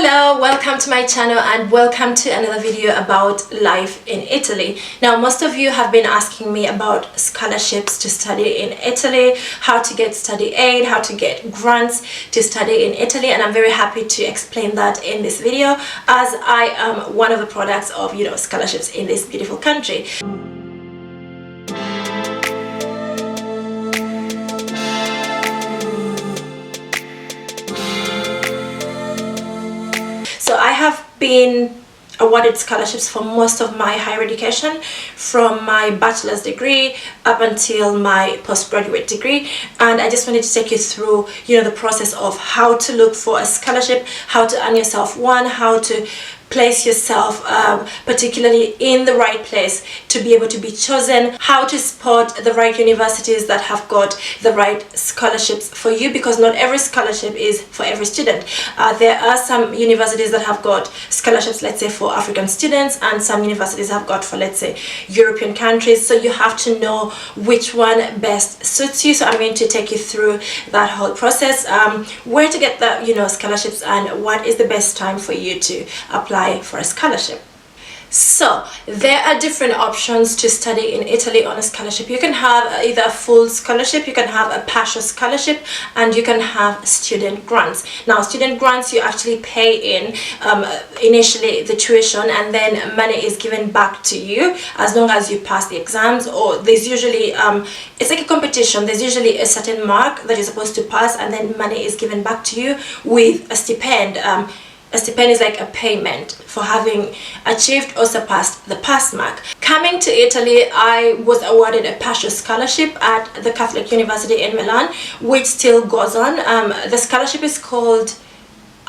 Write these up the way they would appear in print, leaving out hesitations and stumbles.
Hello, welcome to my channel and welcome to another video about life in Italy. Now, most of you have been asking me about scholarships to study in Italy, how to get study aid, how to get grants to study in Italy, and I'm very happy to explain that in this video as I am one of the products of scholarships in this beautiful country. So I have been awarded scholarships for most of my higher education, from my bachelor's degree up until my postgraduate degree, and I just wanted to take you through the process of how to look for a scholarship, how to earn yourself one, how to place yourself particularly in the right place to be able to be chosen, how to spot the right universities that have got the right scholarships for you, because not every scholarship is for every student. There are some universities that have got scholarships, let's say, for African students, and some universities have got for, let's say, European countries. So you have to know which one best suits you. So I'm going to take you through that whole process, where to get the scholarships, and what is the best time for you to apply for a scholarship. So there are different options to study in Italy on a scholarship. You can have either a full scholarship, you can have a partial scholarship, and you can have student grants. Now, student grants, you actually pay in initially the tuition, and then money is given back to you as long as you pass the exams. Or there's usually it's like a competition. There's usually a certain mark that you're supposed to pass, and then money is given back to you with a stipend. A stipend is like a payment for having achieved or surpassed the pass mark. Coming to Italy, I was awarded a partial scholarship at the Catholic University in Milan, which still goes on. The scholarship is called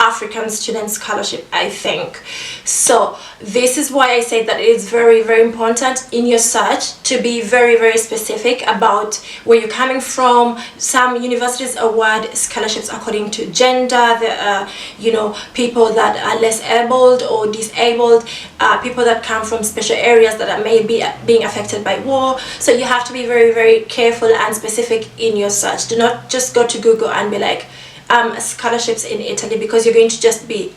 African Student Scholarship, I think. So this is why I say that it is very, very important in your search to be very, very specific about where you're coming from. Some universities award scholarships according to gender. There are people that are less able or disabled, people that come from special areas that are maybe being affected by war. So you have to be very, very careful and specific in your search. Do not just go to Google and be like scholarships in Italy, because you're going to just be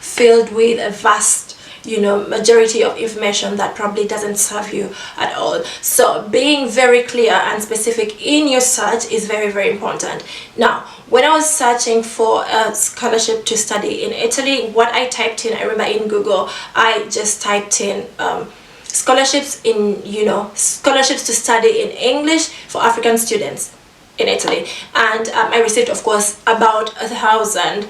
filled with a vast majority of information that probably doesn't serve you at all. So being very clear and specific in your search is very, very important. Now, when I was searching for a scholarship to study in Italy, what I typed in, I remember in Google, I just typed in scholarships scholarships to study in English for African students in Italy, and I received, of course, about 1,000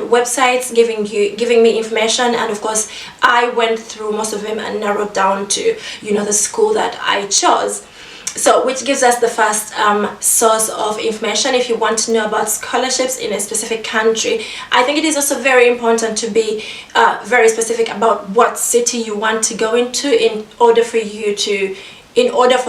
websites giving me information, and of course I went through most of them and narrowed down to the school that I chose. So which gives us the first source of information if you want to know about scholarships in a specific country. I think it is also very important to be very specific about what city you want to go into in order for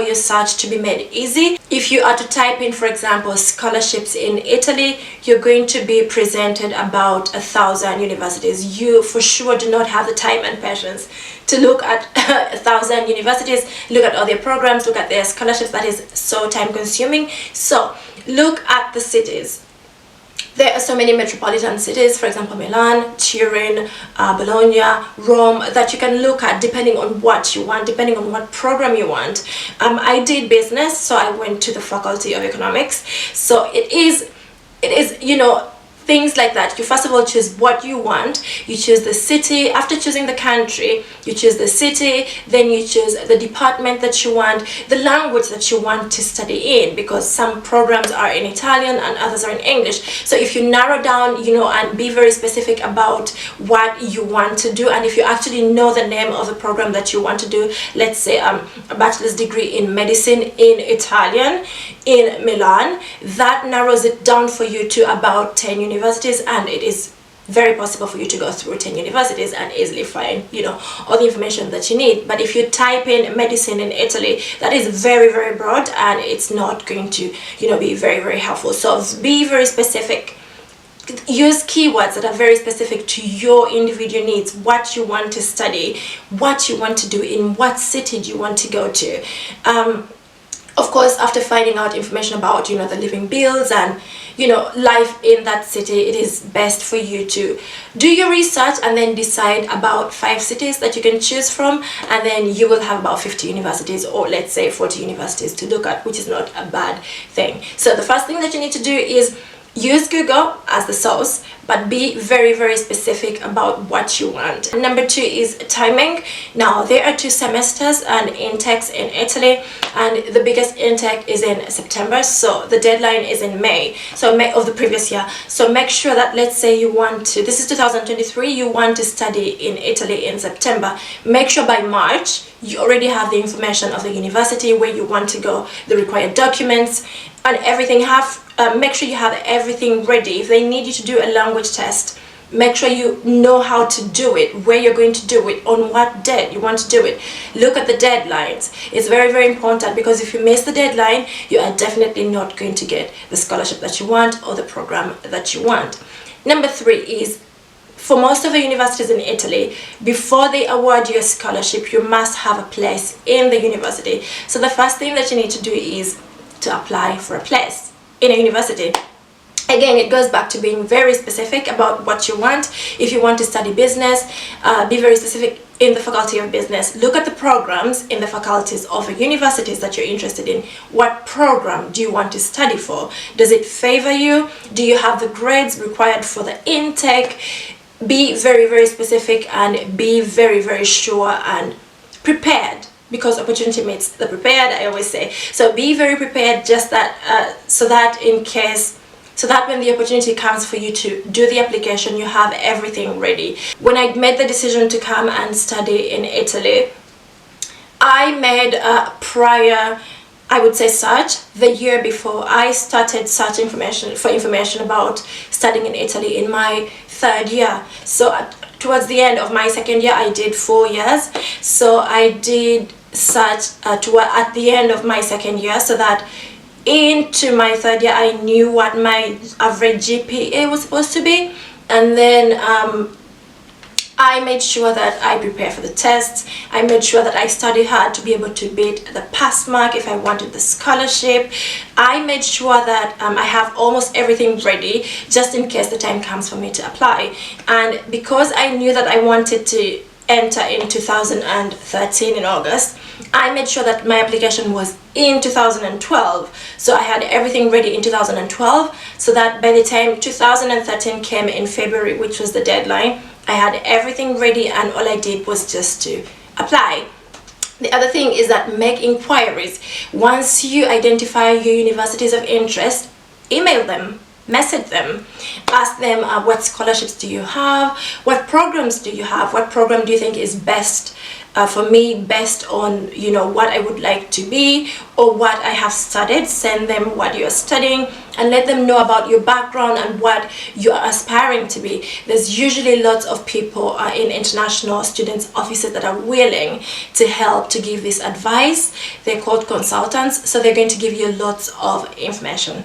your search to be made easy. If you are to type in, for example, scholarships in Italy, you're going to be presented about 1,000 universities. You for sure do not have the time and patience to look at 1,000 universities, look at all their programs, look at their scholarships. That is so time consuming. So look at the cities. There are so many metropolitan cities, for example, Milan, Turin, Bologna, Rome, that you can look at depending on what you want, depending on what program you want. I did business, so I went to the Faculty of Economics. So it is things like that. You first of all choose what you want, you choose the city. After choosing the country, you choose the city, then you choose the department that you want, the language that you want to study in, because some programs are in Italian and others are in English. So if you narrow down and be very specific about what you want to do, and if you actually know the name of the program that you want to do, let's say a bachelor's degree in medicine in Italian in Milan, that narrows it down for you to about 10 universities, and it is very possible for you to go through 10 universities and easily find all the information that you need. But if you type in medicine in Italy, that is very, very broad, and it's not going to be very, very helpful. So be very specific. Use keywords that are very specific to your individual needs, what you want to study, what you want to do, in what city do you want to go to. Of course, after finding out information about the living bills and life in that city, it is best for you to do your research and then decide about 5 cities that you can choose from, and then you will have about 50 universities, or let's say 40 universities to look at, which is not a bad thing. So the first thing that you need to do is use Google as the source, but be very, very specific about what you want. Number 2 is timing. Now, there are 2 semesters and intakes in Italy, and the biggest intake is in September, so the deadline is in May, so May of the previous year. So make sure that, let's say you want to, this is 2023, you want to study in Italy in September, make sure by March you already have the information of the university, where you want to go, the required documents and everything. Make sure you have everything ready. If they need you to do a language test, make sure you know how to do it, where you're going to do it, on what date you want to do it. Look at the deadlines. It's very, very important, because if you miss the deadline, you are definitely not going to get the scholarship that you want or the program that you want. Number 3 is, for most of the universities in Italy, before they award you a scholarship, you must have a place in the university. So the first thing that you need to do is to apply for a place in a university. Again, it goes back to being very specific about what you want. If you want to study business, be very specific in the faculty of business. Look at the programs in the faculties of the universities that you're interested in. What program do you want to study for? Does it favor you? Do you have the grades required for the intake? Be very, very specific, and be very, very sure and prepared, because opportunity meets the prepared, I always say. So be very prepared, just that so that when the opportunity comes for you to do the application, you have everything ready. When I made the decision to come and study in Italy, I made a prior, I would say, search the year before. I started searching information about studying in Italy in my 3rd year. So towards the end of my 2nd year, I did 4 years. So I did search at the end of my 2nd year, so that into my 3rd year I knew what my average GPA was supposed to be. And then I made sure that I prepare for the tests. I made sure that I studied hard to be able to beat the pass mark if I wanted the scholarship. I made sure that I have almost everything ready, just in case the time comes for me to apply. And because I knew that I wanted to enter in 2013 in August, I made sure that my application was in 2012. So I had everything ready in 2012, so that by the time 2013 came in February, which was the deadline, I had everything ready, and all I did was just to apply. The other thing is that make inquiries. Once you identify your universities of interest, email them, message them, ask them what scholarships do you have, what programs do you have, what program do you think is best for me, based on what I would like to be or what I have studied. Send them what you're studying and let them know about your background and what you are aspiring to be. There's usually lots of people in international students offices that are willing to help, to give this advice. They're called consultants, so they're going to give you lots of information.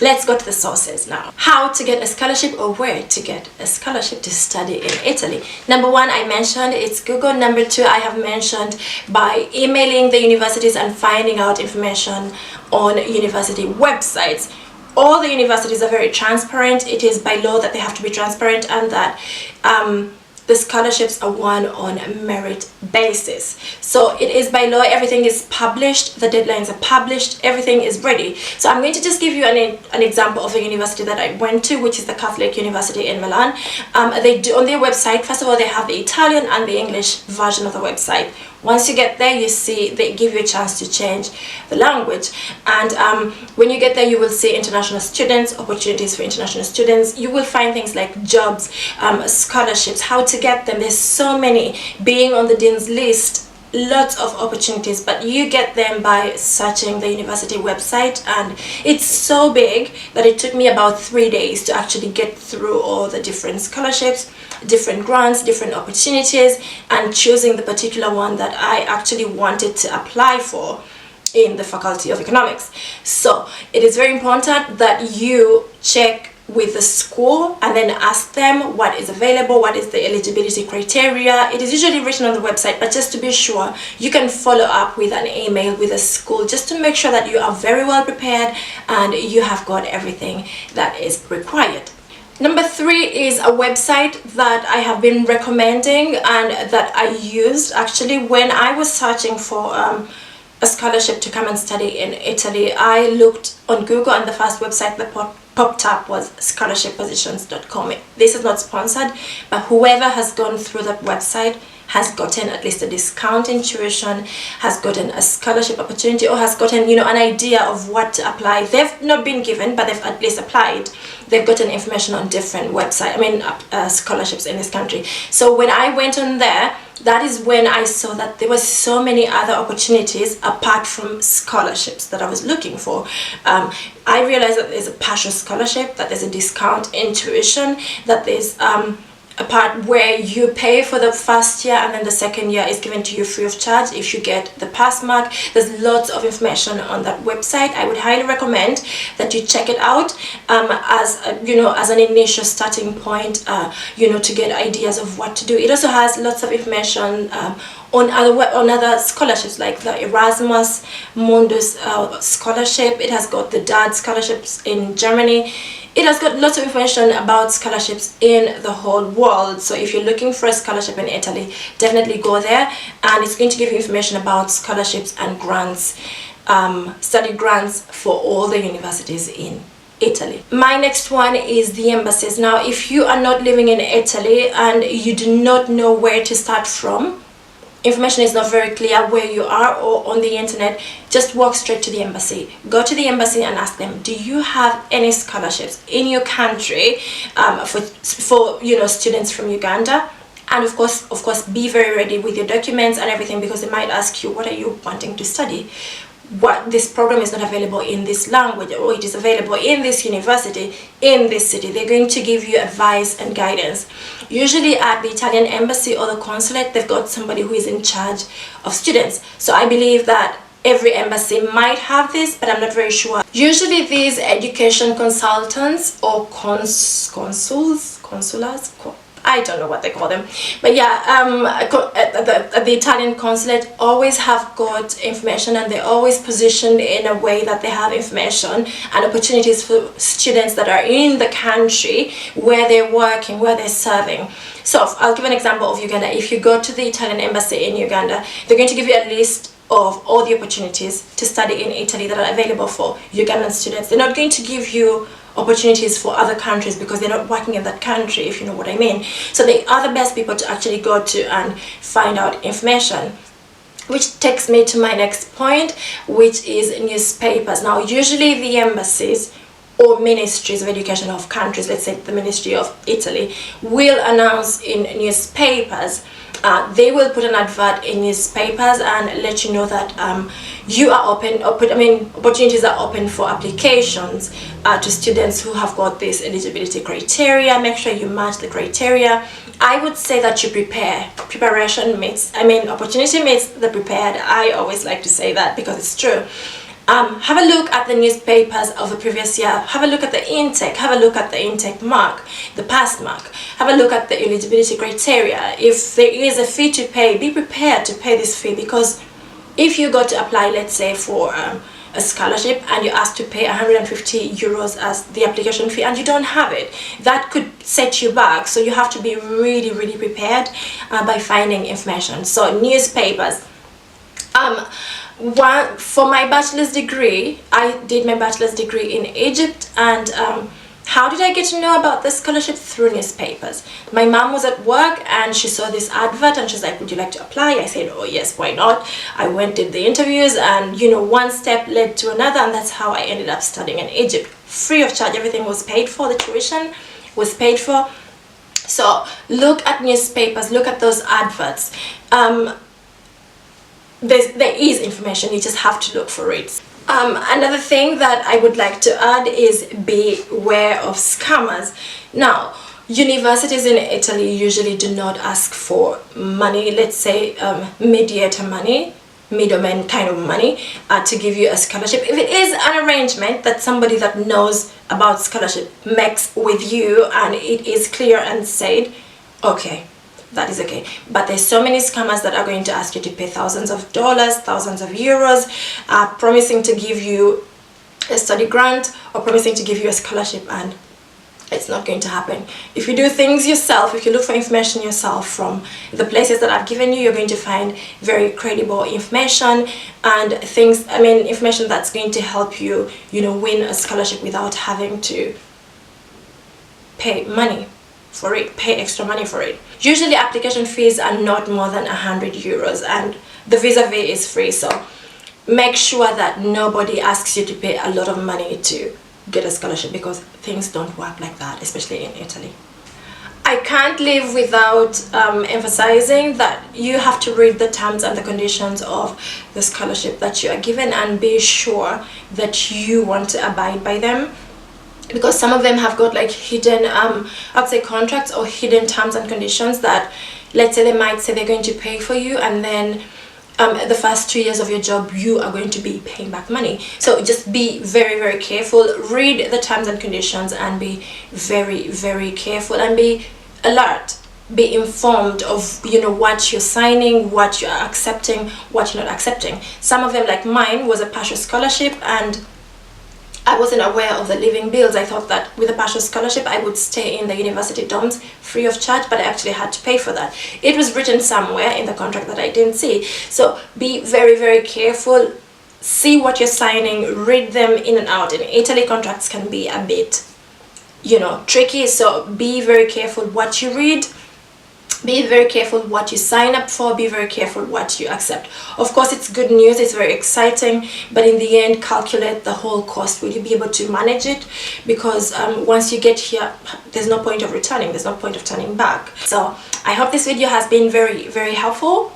Let's go to the sources now. How to get a scholarship, or where to get a scholarship to study in Italy. Number 1, I mentioned it's Google. Number 2, I have mentioned by emailing the universities and finding out information on university websites. All the universities are very transparent. It is by law that they have to be transparent, and that the scholarships are won on a merit basis. So it is by law, everything is published, the deadlines are published, everything is ready. So I'm going to just give you an example of the university that I went to, which is the Catholic University in Milan. They do, on their website, first of all, they have the Italian and the English version of the website. Once you get there, you see they give you a chance to change the language, and when you get there, you will see international students, opportunities for international students. You will find things like jobs, scholarships, how to get them. There's so many. Being on the dean's list, lots of opportunities, but you get them by searching the university website, and it's so big that it took me about 3 days to actually get through all the different scholarships, different grants, different opportunities, and choosing the particular one that I actually wanted to apply for in the Faculty of Economics. So it is very important that you check with the school and then ask them what is available, what is the eligibility criteria. It is usually written on the website, but just to be sure, you can follow up with an email with the school just to make sure that you are very well prepared and you have got everything that is required. Number 3 is a website that I have been recommending and that I used actually when I was searching for a scholarship to come and study in Italy. I looked on Google and the first website that popped up was scholarshippositions.com. This is not sponsored, but whoever has gone through that website has gotten at least a discount in tuition, has gotten a scholarship opportunity, or has gotten, you know, an idea of what to apply. They've not been given, but they've at least applied. They've gotten information on different websites, scholarships in this country. So when I went on there, that is when I saw that there were so many other opportunities apart from scholarships that I was looking for. I realized that there's a partial scholarship, that there's a discount in tuition, that there's a part where you pay for the first year and then the second year is given to you free of charge if you get the pass mark. There's lots of information on that website. I would highly recommend that you check it out as an initial starting point, to get ideas of what to do. It also has lots of information on other scholarships like the Erasmus Mundus scholarship. It has got the DAD scholarships in Germany. It has got lots of information about scholarships in the whole world. So if you're looking for a scholarship in Italy, definitely go there, and it's going to give you information about scholarships and grants, study grants for all the universities in Italy. My next one is the embassies. Now, if you are not living in Italy and you do not know where to start from, information is not very clear where you are or on the internet, just walk straight to the embassy. Go to the embassy and ask them, do you have any scholarships in your country for students from Uganda? And of course be very ready with your documents and everything, because they might ask you, what are you wanting to study? What this program is not available in this language, or it is available in this university in this city. They're going to give you advice and guidance. Usually at the Italian embassy or the consulate, they've got somebody who is in charge of students. So I believe that every embassy might have this, but I'm not very sure. Usually these education consultants or consulars, I don't know what they call them, but yeah, the Italian consulate always have got information, and they're always positioned in a way that they have information and opportunities for students that are in the country where they're working, where they're serving. So I'll give an example of Uganda. If you go to the Italian embassy in Uganda, they're going to give you a list of all the opportunities to study in Italy that are available for Ugandan students. They're not going to give you opportunities for other countries because they're not working in that country, if you know what I mean. So they are the best people to actually go to and find out information. Which takes me to my next point, which is newspapers. Now, usually the embassies or ministries of education of countries, let's say the Ministry of Italy, will announce in newspapers. They will put an advert in newspapers and let you know that you are open, opportunities are open for applications to students who have got this eligibility criteria. Make sure you match the criteria. I would say that you prepare. Opportunity meets the prepared. I always like to say that because it's true. Have a look at the newspapers of the previous year. Have a look at the intake. Have a look at the intake mark, the pass mark. Have a look at the eligibility criteria. If there is a fee to pay, be prepared to pay this fee, because if you go to apply, let's say for a scholarship, and you're asked to pay 150 euros as the application fee and you don't have it, that could set you back. So you have to be really, really prepared by finding information. So newspapers. For my bachelor's degree, I did my bachelor's degree in Egypt, and how did I get to know about the scholarship? Through newspapers. My mom was at work and she saw this advert and she's like, would you like to apply? I said, oh yes, why not? I went, did the interviews, and one step led to another, and that's how I ended up studying in Egypt. Free of charge, everything was paid for, the tuition was paid for. So look at newspapers, look at those adverts. There is information, you just have to look for it. Another thing that I would like to add is beware of scammers. Now, universities in Italy usually do not ask for money, let's say mediator money. middleman kind of money to give you a scholarship. If it is an arrangement that somebody that knows about scholarship makes with you and it is clear and said, okay, that is okay. But there's so many scammers that are going to ask you to pay thousands of dollars, thousands of euros, promising to give you a study grant or promising to give you a scholarship, and it's not going to happen. If you do things yourself, if you look for information yourself from the places that I've given you, you're going to find very credible information and things, information that's going to help you, win a scholarship without having to pay money for it, pay extra money for it. Usually application fees are not more than 100 euros and the visa fee is free, so make sure that nobody asks you to pay a lot of money to get a scholarship, because things don't work like that, especially in Italy. I can't live without emphasizing that you have to read the terms and the conditions of the scholarship that you are given and be sure that you want to abide by them, because some of them have got like hidden I'd say contracts or hidden terms and conditions that, let's say, they might say they're going to pay for you, and then the first 2 years of your job you are going to be paying back money. So just be very, very careful, read the terms and conditions and be very, very careful and be alert, be informed of what you're signing, what you're accepting, what you're not accepting. Some of them, like mine, was a partial scholarship and I wasn't aware of the living bills. I thought that with a partial scholarship I would stay in the university dorms free of charge, but I actually had to pay for that. It was written somewhere in the contract that I didn't see. So be very, very careful, see what you're signing, read them in and out. In Italy, contracts can be a bit tricky, so be very careful what you read, be very careful what you sign up for, be very careful what you accept. Of course, it's good news, it's very exciting, but in the end, calculate the whole cost. Will you be able to manage it? Because once you get here, there's no point of returning, there's no point of turning back. So I hope this video has been very, very helpful.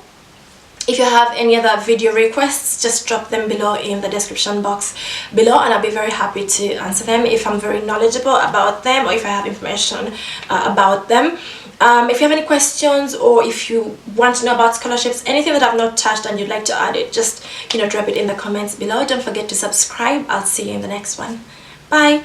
If you have any other video requests, just drop them below in the description box below and I'll be very happy to answer them if I'm very knowledgeable about them or if I have information about them. If you have any questions or if you want to know about scholarships, anything that I've not touched and you'd like to add it, just drop it in the comments below. Don't forget to subscribe. I'll see you in the next one. Bye.